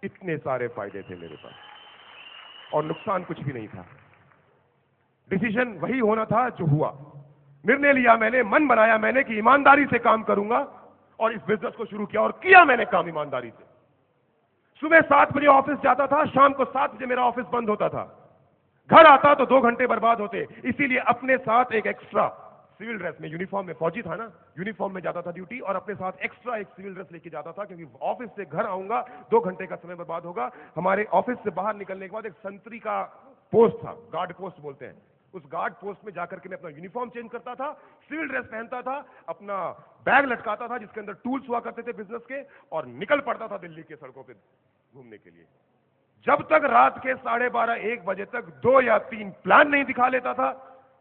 इतने सारे फायदे थे मेरे पास और नुकसान कुछ भी नहीं था। डिसीजन वही होना था जो हुआ। निर्णय लिया मैंने, मन बनाया मैंने कि ईमानदारी से काम करूंगा और इस बिजनेस को शुरू किया और किया मैंने काम ईमानदारी से। सुबह 7 बजे ऑफिस जाता था, शाम को 7 बजे मेरा ऑफिस बंद होता था। घर आता तो 2 घंटे बर्बाद होते, इसीलिए अपने साथ एक एक्स्ट्रा सिविल ड्रेस में, यूनिफॉर्म में, फौजी था ना, यूनिफॉर्म में जाता था ड्यूटी और अपने साथ एक्स्ट्रा एक सिविल ड्रेस लेके जाता था, क्योंकि ऑफिस से घर आऊंगा 2 घंटे का समय बर्बाद होगा। हमारे ऑफिस से बाहर निकलने के बाद एक संतरी का पोस्ट था, गार्ड पोस्ट बोलते हैं, उस गार्ड पोस्ट में जाकर के मैं अपना यूनिफॉर्म चेंज करता था, सिविल ड्रेस पहनता था, अपना बैग लटकाता था जिसके अंदर टूल्स हुआ करते थे बिजनेस के, और निकल पड़ता था दिल्ली के सड़कों पे घूमने के लिए। जब तक रात के 12:30-1 बजे तक 2 या 3 प्लान नहीं दिखा लेता था,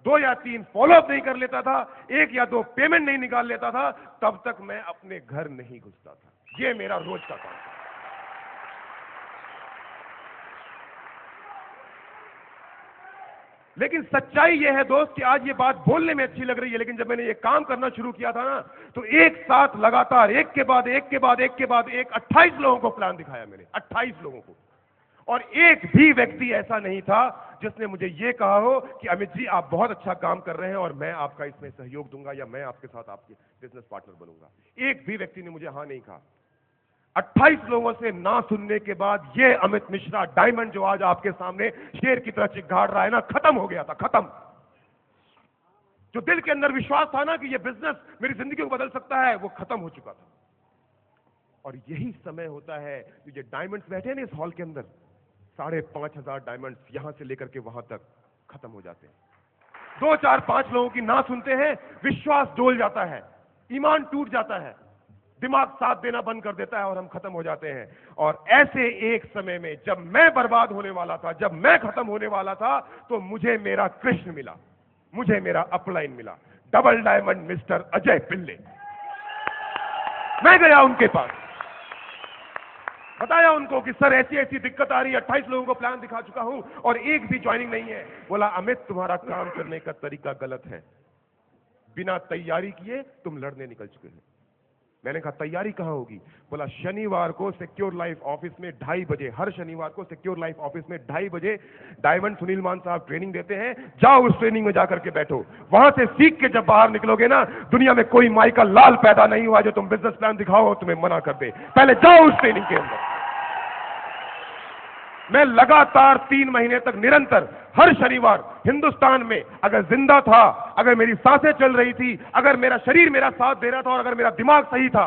2 या 3 फॉलोअप नहीं कर लेता था, 1 या 2 पेमेंट नहीं निकाल लेता था, तब तक मैं अपने घर नहीं घुसता था। ये मेरा रोज का काम था। लेकिन सच्चाई यह है दोस्त कि आज ये बात बोलने में अच्छी लग रही है, लेकिन जब मैंने ये काम करना शुरू किया था ना, तो एक साथ लगातार एक के बाद एक 28 लोगों को प्लान दिखाया मैंने, 28 लोगों को। और एक भी व्यक्ति ऐसा नहीं था जिसने मुझे ये कहा हो कि अमित जी आप बहुत अच्छा काम कर रहे हैं और मैं आपका इसमें सहयोग दूंगा या मैं आपके साथ आपके बिजनेस पार्टनर बनूंगा। एक भी व्यक्ति ने मुझे हाँ नहीं कहा। 28 लोगों से ना सुनने के बाद ये अमित मिश्रा डायमंड जो आज आपके सामने शेर की तरह चिघाड़ रहा है ना, खत्म हो गया था, खत्म। जो दिल के अंदर विश्वास था ना कि ये बिजनेस मेरी जिंदगी को बदल सकता है, वो खत्म हो चुका था। और यही समय होता है जो ये डायमंड्स बैठे हैं ना इस हॉल के अंदर, 5,500 डायमंड्स यहां से लेकर के वहां तक खत्म हो जाते हैं। 2, 4, 5 लोगों की ना सुनते हैं, विश्वास डोल जाता है, ईमान टूट जाता है, दिमाग साथ देना बंद कर देता है और हम खत्म हो जाते हैं। और ऐसे एक समय में जब मैं बर्बाद होने वाला था, जब मैं खत्म होने वाला था, तो मुझे मेरा कृष्ण मिला, मुझे मेरा अपलाइन मिला, डबल डायमंड मिस्टर अजय पिल्ले। मैं गया उनके पास, बताया उनको कि सर ऐसी ऐसी दिक्कत आ रही है, 28 लोगों को प्लान दिखा चुका हूं और एक भी ज्वाइनिंग नहीं है। बोला अमित तुम्हारा काम करने का तरीका गलत है, बिना तैयारी किए तुम लड़ने निकल चुके हैं। मैंने कहा तैयारी कहां होगी? बोला शनिवार को सिक्योर लाइफ ऑफिस में 2:30 बजे, हर शनिवार को सिक्योर लाइफ ऑफिस में 2:30 बजे डायमंड सुनील मान साहब ट्रेनिंग देते हैं, जाओ उस ट्रेनिंग में जाकर के बैठो। वहां से सीख के जब बाहर निकलोगे ना, दुनिया में कोई माई का लाल पैदा नहीं हुआ जो तुम बिजनेस प्लान दिखाओ तुम्हें मना कर दे, पहले जाओ उस ट्रेनिंग के अंदर। मैं लगातार 3 महीने तक निरंतर हर शनिवार हिंदुस्तान में अगर जिंदा था, अगर मेरी सांसें चल रही थी, अगर मेरा शरीर मेरा साथ दे रहा था और अगर मेरा दिमाग सही था,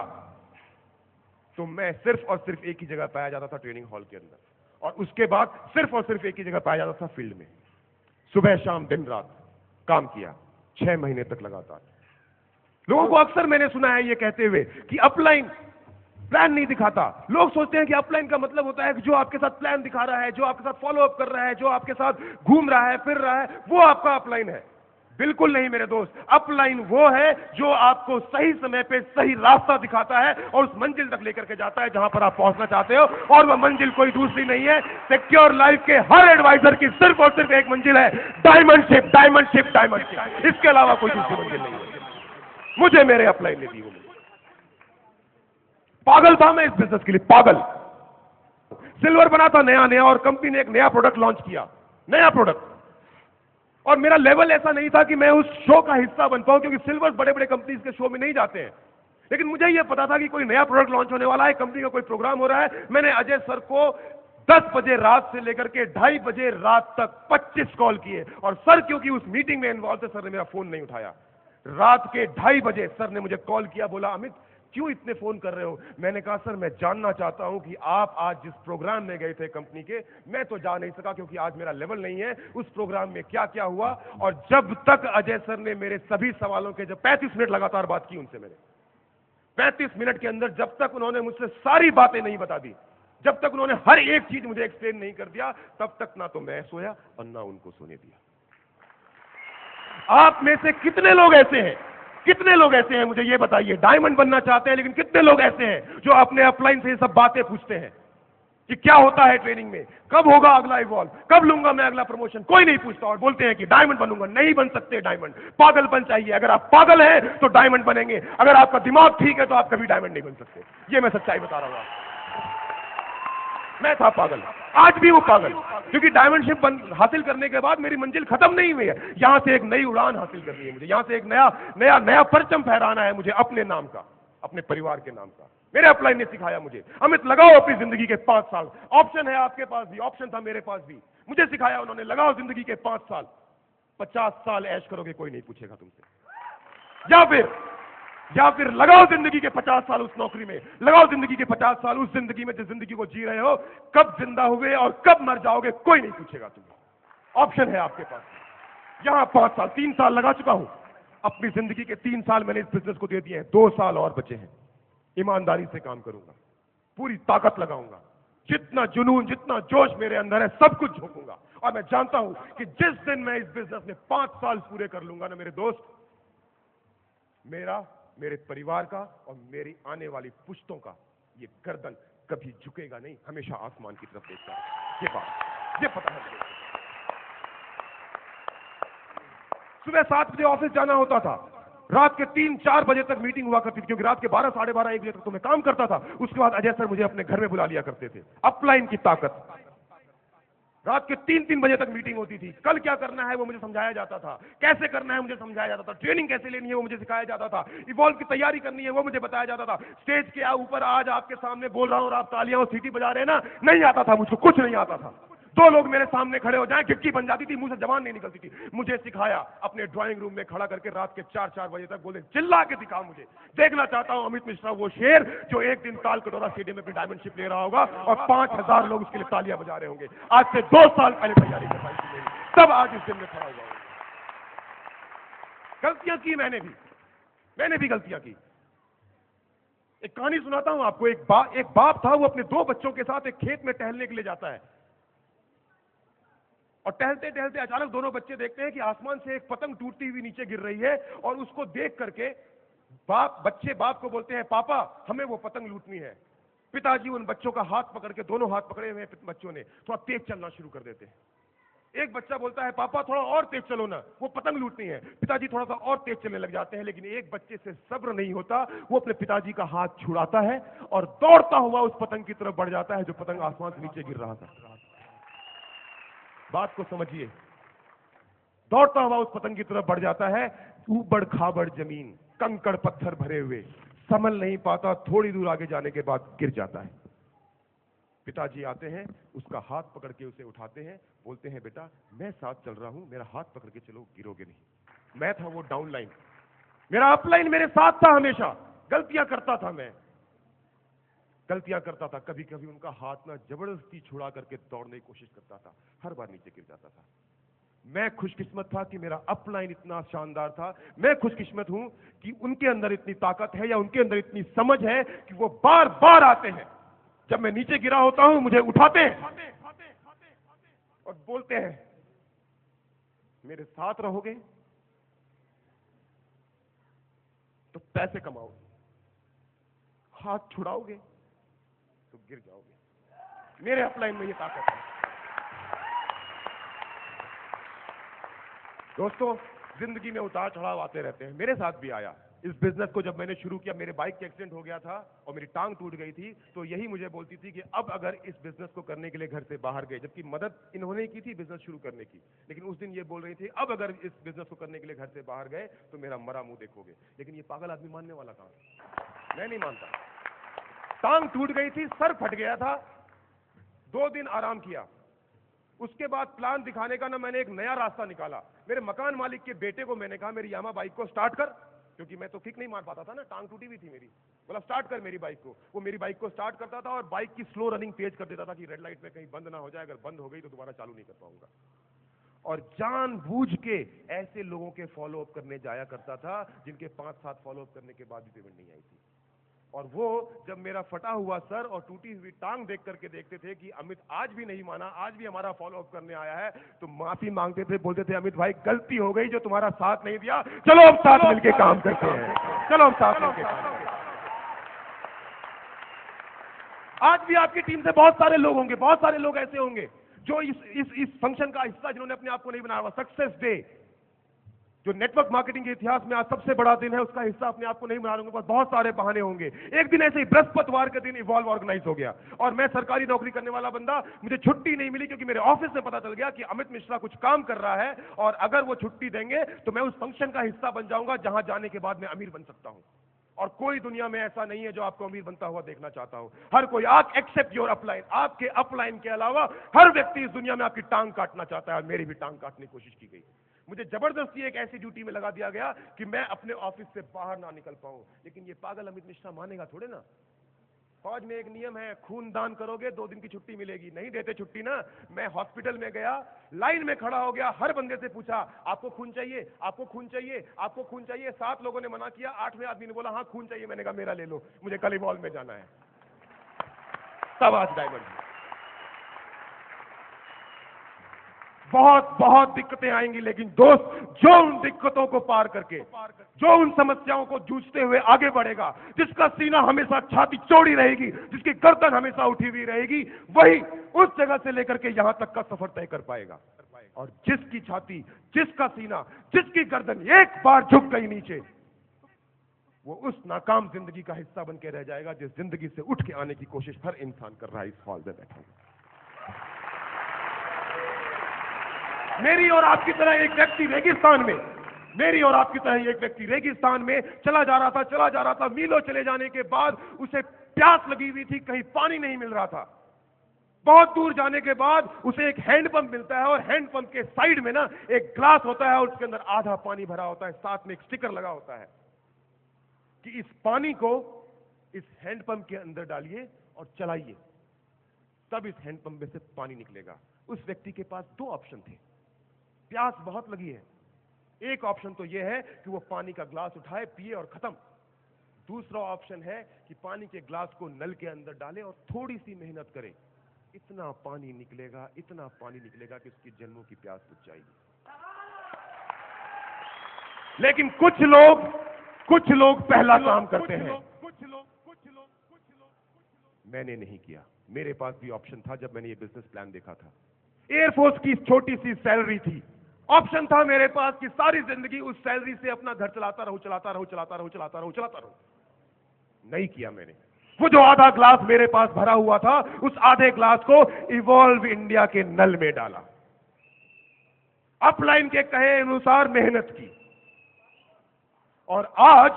तो मैं सिर्फ और सिर्फ एक ही जगह पाया जाता था, ट्रेनिंग हॉल के अंदर। और उसके बाद सिर्फ और सिर्फ एक ही जगह पाया जाता था, फील्ड में। सुबह शाम दिन रात काम किया 6 महीने तक लगातार। लोगों को अक्सर मैंने सुना है ये कहते हुए कि अपलाइन प्लान नहीं दिखाता। लोग सोचते हैं कि अपलाइन का मतलब होता है कि जो आपके साथ प्लान दिखा रहा है, जो आपके साथ फॉलो अप कर रहा है, जो आपके साथ घूम रहा है, फिर रहा है, वो आपका अपलाइन है। बिल्कुल नहीं मेरे दोस्त, अपलाइन वो है जो आपको सही समय पे सही रास्ता दिखाता है और उस मंजिल तक लेकर के जाता है जहां पर आप पहुंचना चाहते हो। और वह मंजिल कोई दूसरी नहीं है, सिक्योर लाइफ के हर एडवाइजर की सिर्फ और सिर्फ एक मंजिल है, डायमंडशिप, डायमंडशिप, डायमंडशिप। इसके अलावा कोई दूसरी मंजिल नहीं है। मुझे मेरे अपलाइन ने दी वो। पागल था मैं इस बिजनेस के लिए, पागल। सिल्वर बना था नया नया और कंपनी ने एक नया प्रोडक्ट लॉन्च किया, नया प्रोडक्ट, और मेरा लेवल ऐसा नहीं था कि मैं उस शो का हिस्सा बन पाऊं, क्योंकि सिल्वर बड़े बड़े कंपनीज के शो में नहीं जाते हैं। लेकिन मुझे यह पता था कि कोई नया प्रोडक्ट लॉन्च होने वाला है, कंपनी का कोई प्रोग्राम हो रहा है। मैंने अजय सर को 10 बजे रात से लेकर के 2:30 बजे रात तक 25 कॉल किए, और सर क्योंकि उस मीटिंग में इन्वॉल्व थे, सर ने मेरा फोन नहीं उठाया। रात के 2:30 बजे सर ने मुझे कॉल किया, बोला अमित क्यों इतने फोन कर रहे हो? मैंने कहा सर मैं जानना चाहता हूं कि आप आज जिस प्रोग्राम में गए थे कंपनी के, मैं तो जा नहीं सका क्योंकि आज मेरा लेवल नहीं है, उस प्रोग्राम में क्या क्या हुआ। और जब तक अजय सर ने मेरे सभी सवालों के, जब 35 मिनट लगातार बात की उनसे, मैंने 35 मिनट के अंदर जब तक उन्होंने मुझसे सारी बातें नहीं बता दी, जब तक उन्होंने हर एक चीज मुझे एक्सप्लेन नहीं कर दिया, तब तक ना तो मैं सोया और ना उनको सोने दिया। आप में से कितने लोग ऐसे हैं, कितने लोग ऐसे हैं मुझे ये बताइए, डायमंड बनना चाहते हैं, लेकिन कितने लोग ऐसे हैं जो अपने अपलाइन से ये सब बातें पूछते हैं कि क्या होता है ट्रेनिंग में, कब होगा अगला इवॉल्व, कब लूंगा मैं अगला प्रमोशन? कोई नहीं पूछता और बोलते हैं कि डायमंड बनूंगा। नहीं बन सकते डायमंड, पागलपन चाहिए। अगर आप पागल हैं तो डायमंड बनेंगे, अगर आपका दिमाग ठीक है तो आप कभी डायमंड नहीं बन सकते। ये मैं सच्चाई बता रहा हूं। मैं था पागल, आज भी वो पागल, क्योंकि डायमंडशिप हासिल करने के बाद मेरी मंजिल खत्म नहीं हुई है। यहां से एक नई उड़ान हासिल करनी है मुझे, यहां से एक नया नया नया परचम फहराना है मुझे, अपने नाम का, अपने परिवार के नाम का। मेरे अपलाइन ने सिखाया मुझे, अमित लगाओ अपनी जिंदगी के 5 साल, ऑप्शन है आपके पास भी, ऑप्शन था मेरे पास भी, मुझे सिखाया उन्होंने, लगाओ जिंदगी के 5 साल, 50 साल ऐश करोगे, कोई नहीं पूछेगा तुमसे। या फिर लगाओ जिंदगी के 50 साल उस नौकरी में, लगाओ जिंदगी के 50 साल उस जिंदगी में जिस जिंदगी को जी रहे हो, कब जिंदा हुए और कब मर जाओगे कोई नहीं पूछेगा तुम्हें, ऑप्शन है आपके पास। यहां 5 साल, 3 साल लगा चुका हूं, अपनी जिंदगी के 3 साल मैंने इस बिजनेस को दे दिए हैं, 2 साल और बचे हैं। ईमानदारी से काम करूंगा, पूरी ताकत लगाऊंगा, जितना जुनून जितना जोश मेरे अंदर है सब कुछ झोंकूंगा, और मैं जानता हूं कि जिस दिन मैं इस बिजनेस में 5 साल पूरे कर लूंगा ना मेरे दोस्त, मेरे परिवार का और मेरी आने वाली पुश्तों का ये गर्दन कभी झुकेगा नहीं, हमेशा आसमान की तरफ देखता है। ये पता है मुझे। सुबह 7 बजे ऑफिस जाना होता था, रात के 3-4 बजे तक मीटिंग हुआ करती थी, क्योंकि रात के 12, 12:30, 1 बजे तक तो मैं काम करता था। उसके बाद अजय सर मुझे अपने घर में बुला लिया करते थे। अपलाइन की ताकत, रात के 3-3 बजे तक मीटिंग होती थी। कल क्या करना है वो मुझे समझाया जाता था, कैसे करना है मुझे समझाया जाता था, ट्रेनिंग कैसे लेनी है वो मुझे सिखाया जाता था, इवॉल्व की तैयारी करनी है वो मुझे बताया जाता था। स्टेज के ऊपर आज आपके सामने बोल रहा हूं और आप तालियां और सीटी बजा रहे हैं ना, नहीं आता था मुझको, कुछ नहीं आता था। 2 लोग मेरे सामने खड़े हो जाएं, खिड़की बन जाती थी, मुंह से जबान नहीं निकलती थी। मुझे सिखाया अपने ड्राइंग रूम में खड़ा करके रात के 4-4 बजे तक, बोले चिल्ला के दिखा मुझे, देखना चाहता हूं अमित मिश्रा वो शेर जो एक दिन ताल कटोरा स्टेडियम में अपनी डायमंडशिप ले रहा होगा और 5000 लोग उसके लिए तालियां बजा रहे होंगे। आज से 2 साल पहले तैयारी करवाई थी मेरी, तब आज इस दिन में खड़ा हुआ हूं। गलतियां की मैंने भी गलतियां की। एक कहानी सुनाता हूं आपको। एक बाप था, वो अपने 2 बच्चों के साथ एक खेत में टहलने के लिए जाता है, और टहलते टहलते अचानक दोनों बच्चे देखते हैं कि आसमान से एक पतंग टूटती हुई नीचे गिर रही है, और उसको देख करके बच्चे बाप को बोलते हैं, पापा हमें वो पतंग लूटनी है। पिताजी उन बच्चों का हाथ पकड़ के, दोनों हाथ पकड़े हुए बच्चों ने, थोड़ा तेज चलना शुरू कर देते हैं। एक बच्चा बोलता है, पापा थोड़ा और तेज चलो ना, वो पतंग लूटनी है। पिताजी थोड़ा सा और तेज चलने लग जाते हैं, लेकिन एक बच्चे से सब्र नहीं होता, वो अपने पिताजी का हाथ छुड़ाता है और दौड़ता हुआ उस पतंग की तरफ बढ़ जाता है जो पतंग आसमान से नीचे गिर रहा था। बात को समझिए, दौड़ता हुआ उस पतंग की तरफ बढ़ जाता है, ऊबड़ खाबड़ जमीन, कंकड़ पत्थर भरे हुए, संभल नहीं पाता, थोड़ी दूर आगे जाने के बाद गिर जाता है। पिताजी आते हैं, उसका हाथ पकड़ के उसे उठाते हैं, बोलते हैं, बेटा मैं साथ चल रहा हूं, मेरा हाथ पकड़ के चलो, गिरोगे नहीं। मैं था वो डाउन लाइन, मेरा अपलाइन मेरे साथ था हमेशा। गलतियां करता था मैं, गलतियां करता था, कभी कभी उनका हाथ ना जबरदस्ती छुड़ा करके दौड़ने की कोशिश करता था, हर बार नीचे गिर जाता था। मैं खुशकिस्मत था कि मेरा अपलाइन इतना शानदार था, मैं खुशकिस्मत हूं कि उनके अंदर इतनी ताकत है या उनके अंदर इतनी समझ है कि वो बार बार आते हैं, जब मैं नीचे गिरा होता हूं मुझे उठाते हैं और बोलते हैं, मेरे साथ रहोगे तो पैसे कमाओगे, हाथ छुड़ाओगे तो गिर जाओगे। मेरे अपलाइन में ये ताकत है। दोस्तों, जिंदगी में उतार चढ़ाव आते रहते हैं, मेरे साथ भी आया। इस बिजनेस को जब मैंने शुरू किया, मेरे बाइक का एक्सीडेंट हो गया था और मेरी टांग टूट गई थी, तो यही मुझे बोलती थी कि अब अगर इस बिजनेस को करने के लिए घर से बाहर गए, जबकि मदद इन्होंने की थी बिजनेस शुरू करने की, लेकिन उस दिन ये बोल रही थी, अब अगर इस बिजनेस को करने के लिए घर से बाहर गए तो मेरा मरा मुंह देखोगे। लेकिन ये पागल आदमी मानने वाला कहां, मैं नहीं मानता। टांग टूट गई थी, सर फट गया था, 2 दिन आराम किया, उसके बाद प्लान दिखाने का ना मैंने एक नया रास्ता निकाला। मेरे मकान मालिक के बेटे को मैंने कहा, मेरी यामा बाइक को स्टार्ट कर, क्योंकि मैं तो किक नहीं मार पाता था ना, टांग टूटी हुई थी मेरी। बोला स्टार्ट कर मेरी बाइक को। वो मेरी बाइक को स्टार्ट करता था और बाइक की स्लो रनिंग तेज कर देता था कि रेड लाइट पे कहीं बंद ना हो जाए, अगर बंद हो गई तो दोबारा चालू नहीं कर पाऊंगा। और जानबूझ के ऐसे लोगों के फॉलो अप करने जाया करता था जिनके 5-7 फॉलो अप करने के बाद भी पेमेंट नहीं आई थी। और वो जब मेरा फटा हुआ सर और टूटी हुई टांग देख करके देखते थे कि अमित आज भी नहीं माना, आज भी हमारा फॉलो अप करने आया है, तो माफी मांगते थे, बोलते थे, अमित भाई गलती हो गई जो तुम्हारा साथ नहीं दिया, चलो हम साथ मिलके काम करते हैं, चलो हम साथ मिलके काम करते हैं। आज भी आपकी टीम से बहुत सारे लोग होंगे, बहुत सारे लोग ऐसे होंगे जो इस फंक्शन का हिस्सा जिन्होंने अपने आप को नहीं बनाया हुआ। सक्सेस डे जो नेटवर्क मार्केटिंग के इतिहास में आज सबसे बड़ा दिन है, उसका हिस्सा अपने आप को नहीं बना लूंगा, बहुत सारे बहाने होंगे। एक दिन ऐसे ही बृहस्पतिवार के दिन इवॉल्व ऑर्गेनाइज हो गया और मैं सरकारी नौकरी करने वाला बंदा, मुझे छुट्टी नहीं मिली क्योंकि मेरे ऑफिस में पता चल गया कि अमित मिश्रा कुछ काम कर रहा है और अगर वो छुट्टी देंगे तो मैं उस फंक्शन का हिस्सा बन जाऊंगा जहां जाने के बाद मैं अमीर बन सकता हूं। और कोई दुनिया में ऐसा नहीं है जो आपको अमीर बनता हुआ देखना चाहता हो। हर कोई, आप एक्सेप्ट योर अपलाइन, आपके अपलाइन के अलावा हर व्यक्ति इस दुनिया में आपकी टांग काटना चाहता है और मेरी भी टांग काटने की कोशिश की गई। मुझे जबरदस्ती एक ऐसी ड्यूटी में लगा दिया गया कि मैं अपने ऑफिस से बाहर ना निकल पाऊं, लेकिन ये पागल अमित मिश्रा मानेगा थोड़े ना। फौज में एक नियम है, खून दान करोगे 2 दिन की छुट्टी मिलेगी, नहीं देते छुट्टी ना। मैं हॉस्पिटल में गया, लाइन में खड़ा हो गया, हर बंदे से पूछा आपको खून चाहिए, आपको खून चाहिए, आपको खून चाहिए। 7 लोगों ने मना किया, 8वें आदमी ने बोला हाँ खून चाहिए। मैंने कहा मेरा ले लो, मुझे कल इवॉल्व में जाना है। तब आज डायमंड। बहुत बहुत दिक्कतें आएंगी, लेकिन दोस्त जो उन दिक्कतों को पार करके, जो उन समस्याओं को जूझते हुए आगे बढ़ेगा, जिसका सीना हमेशा छाती चौड़ी रहेगी, जिसकी गर्दन हमेशा उठी हुई रहेगी, वही उस जगह से लेकर के यहां तक का सफर तय कर पाएगा। और जिसकी छाती, जिसका सीना, जिसकी गर्दन एक बार झुक गई नीचे, वो उस नाकाम जिंदगी का हिस्सा बन के रह जाएगा जिस जिंदगी से उठ के आने की कोशिश हर इंसान कर रहा है इस हॉल में बैठा हूं। मेरी और आपकी तरह एक व्यक्ति रेगिस्तान में, मेरी और आपकी तरह एक व्यक्ति रेगिस्तान में चला जा रहा था। मीलों चले जाने के बाद उसे प्यास लगी हुई थी, कहीं पानी नहीं मिल रहा था। बहुत दूर जाने के बाद उसे एक हैंडपंप मिलता है और हैंडपंप के साइड में ना एक ग्लास होता है और उसके अंदर आधा पानी भरा होता है, साथ में एक स्टिकर लगा होता है कि इस पानी को इस हैंडपंप के अंदर डालिए और चलाइए, तब इस हैंडपंप में से पानी निकलेगा। उस व्यक्ति के पास 2 ऑप्शन थे। प्यास बहुत लगी है, एक ऑप्शन तो यह है कि वो पानी का ग्लास उठाए, पिए और खत्म। दूसरा ऑप्शन है कि पानी के ग्लास को नल के अंदर डाले और थोड़ी सी मेहनत करे, इतना पानी निकलेगा, इतना पानी निकलेगा कि उसकी जन्मों की प्यास बुझ जाएगी। लेकिन कुछ लोग पहला काम करते हैं, मैंने नहीं किया। मेरे पास भी ऑप्शन था जब मैंने ये बिजनेस प्लान देखा था। एयरफोर्स की छोटी सी सैलरी थी, ऑप्शन था मेरे पास कि सारी जिंदगी उस सैलरी से अपना घर चलाता रहूं। नहीं किया मैंने। वो जो आधा ग्लास मेरे पास भरा हुआ था, उस आधे ग्लास को इवॉल्व इंडिया के नल में डाला, अपलाइन के कहे अनुसार मेहनत की, और आज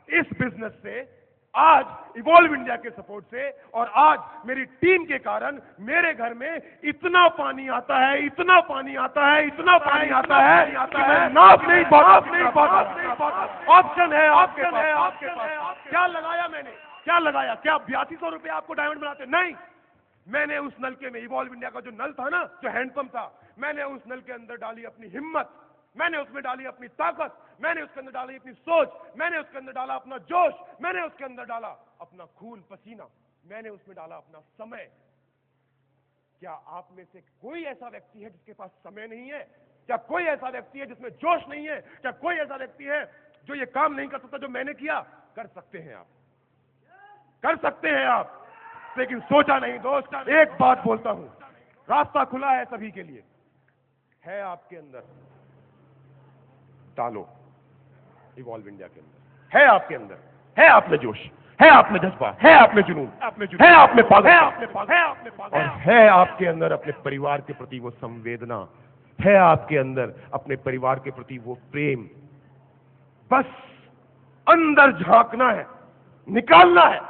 इस बिजनेस से, आज इवॉल्व इंडिया के सपोर्ट से और आज मेरी टीम के कारण मेरे घर में इतना पानी आता है, इतना पानी आता है कि मैं नाप नहीं पाता। ऑप्शन है आपके पास। क्या लगाया मैंने, क्या लगाया? क्या 8200 रुपए आपको डायमंड बनाते? नहीं, मैंने उस नलके में, इवॉल्व इंडिया का जो नल था ना, जो हैंडपंप था, मैंने उस नल के अंदर डाली अपनी हिम्मत, मैंने उसमें डाली अपनी ताकत, मैंने उसके अंदर डाली अपनी सोच, मैंने उसके अंदर डाला अपना जोश, मैंने उसके अंदर डाला अपना खून पसीना, मैंने उसमें डाला अपना समय। क्या आप में से कोई ऐसा व्यक्ति है जिसके पास समय नहीं है? क्या कोई ऐसा व्यक्ति है जिसमें जोश नहीं है? क्या कोई ऐसा व्यक्ति है जो ये काम नहीं कर सकता जो मैंने किया? कर सकते हैं आप, कर सकते हैं आप, लेकिन सोचा नहीं दोस्त। एक बात बोलता हूं, रास्ता खुला है सभी के लिए, है आपके अंदर, डालो इवॉल्व इंडिया के अंदर, है आपके अंदर, है आप में जोश, है आप में जज्बा, है आप में जुनून, है आप में पागल, और है आपके अंदर अपने परिवार के प्रति वो संवेदना, है आपके अंदर अपने परिवार के प्रति वो प्रेम। बस अंदर झांकना है, निकालना है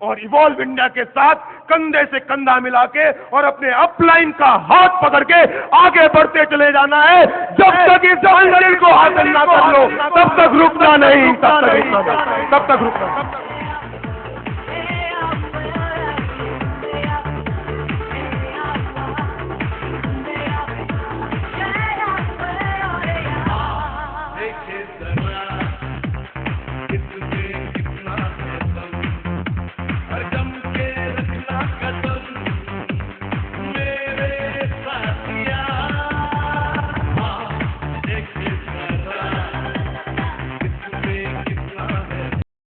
और इवॉल्व इंडिया के साथ कंधे से कंधा मिला के और अपने अपलाइन का हाथ पकड़ के आगे बढ़ते चले जाना है। जब तक इस मंजिल को हासिल ना कर लो तब तक रुकना नहीं, तब तक रुकना।